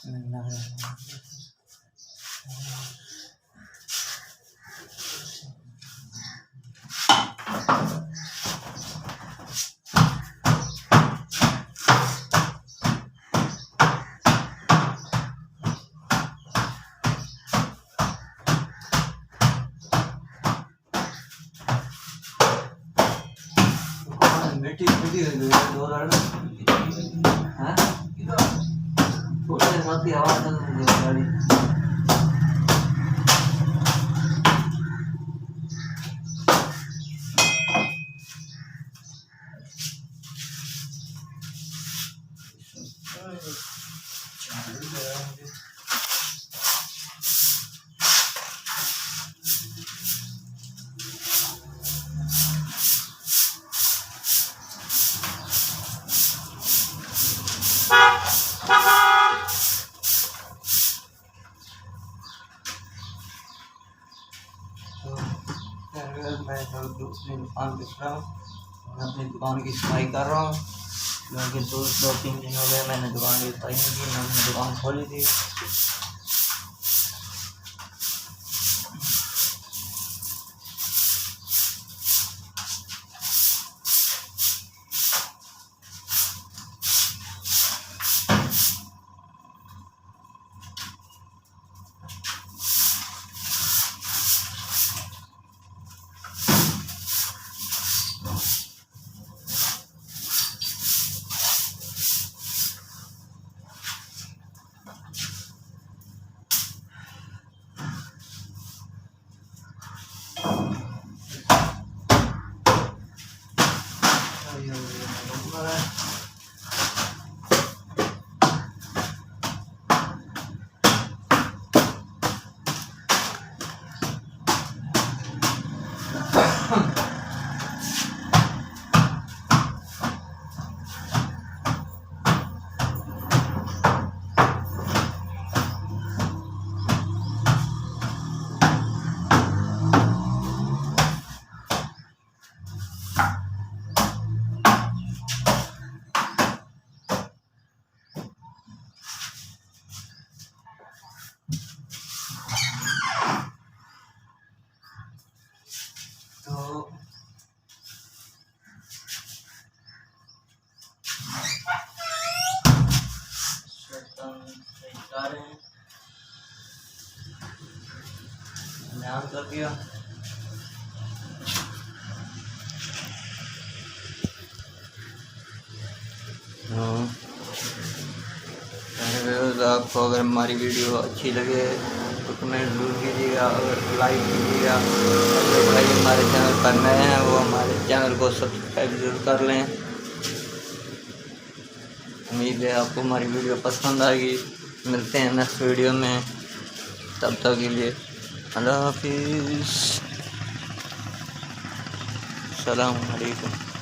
मिट्टी मिट्टी दो लड़ा हाँ थोड़ी देर बाद की आवाज चल गाड़ी मैं अपनी दुकान पे खड़ा हूँ। मैं अपनी दुकान की सफाई कर रहा हूँ क्योंकि दो तीन दिन हो गए मैंने दुकान की सफाई नहीं की। मैंने दुकान खोली थी। ध्यान कर दिया आपको अगर हमारी वीडियो अच्छी लगे तो कमेंट जरूर कीजिएगा और लाइक कीजिएगा। जो भाई हमारे चैनल पर नए हैं वो हमारे चैनल को सब्सक्राइब जरूर कर लें। उम्मीद है आपको हमारी वीडियो पसंद आएगी। मिलते हैं नेक्स्ट वीडियो में, तब तक के लिए अल्लाह हाफिज़, अस्सलामु अलैकुम।